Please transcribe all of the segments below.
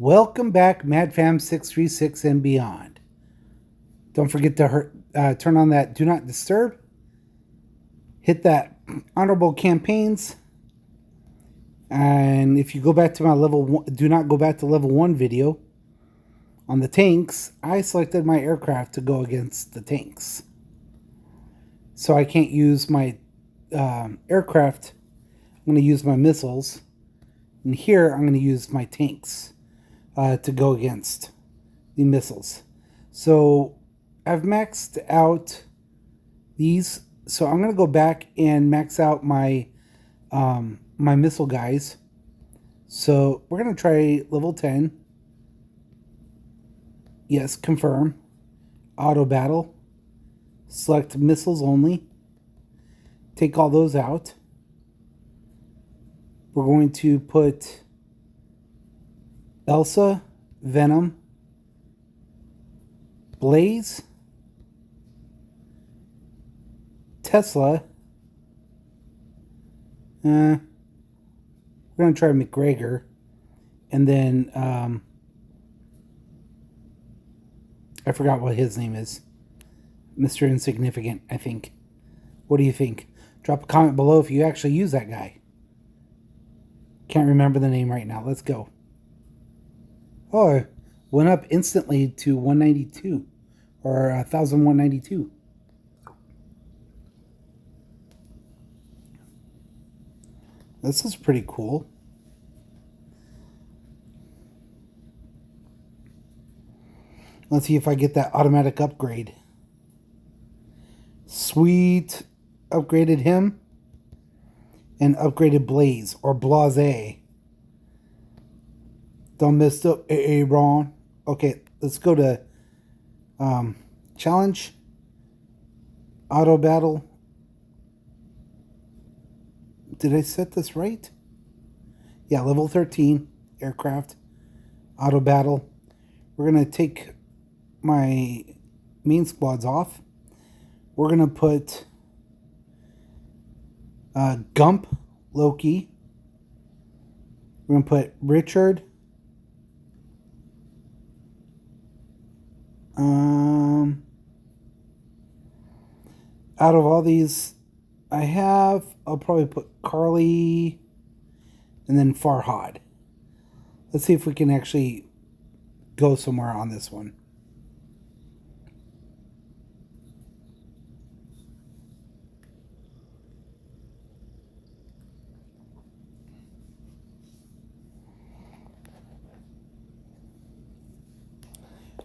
Welcome back, MadFam636 and beyond. Don't forget to turn on that Do Not Disturb. Hit that honorable campaigns. And if you go back to my level one, do not go back to level 1 video on the tanks, I selected my aircraft to go against the tanks. So I can't use my aircraft. I'm going to use my missiles. And here I'm going to use my tanks to go against the missiles. So I've maxed out these. So I'm going to go back and max out my my missile guys. So we're going to try level 10. Yes, confirm. Auto battle. Select missiles only. Take all those out. We're going to put Elsa, Venom, Blaze, Tesla. We're going to try McGregor. And then I forgot what his name is. Mr. Insignificant, I think. What do you think? Drop a comment below if you actually use that guy. Can't remember the name right now. Let's go. Oh, it went up instantly to 192. Or 1,192. This is pretty cool. Let's see if I get that automatic upgrade. Sweet. Upgraded him. And upgraded Blaze. Or Blase. Don't miss up. Ron. Okay, let's go to challenge. Auto battle. Did I set this right? Yeah, level 13. Aircraft. Auto battle. We're going to take my main squads off. We're going to put Gump, Loki. We're going to put Richard. Out of all these I'll probably put Carly and then Farhad. Let's see if we can actually go somewhere on this one.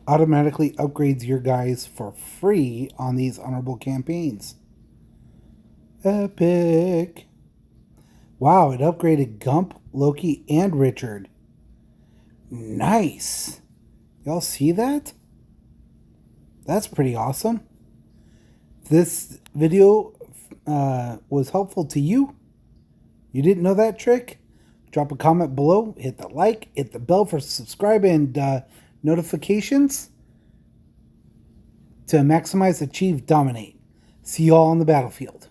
Automatically upgrades your guys for free on these honorable campaigns. Epic. Wow, it upgraded Gump, Loki, and Richard. Nice. Y'all see that? That's pretty awesome. If this video was helpful to you, you didn't know that trick, drop a comment below, hit the like, hit the bell for subscribe and notifications to maximize, achieve, dominate. See you all on the battlefield.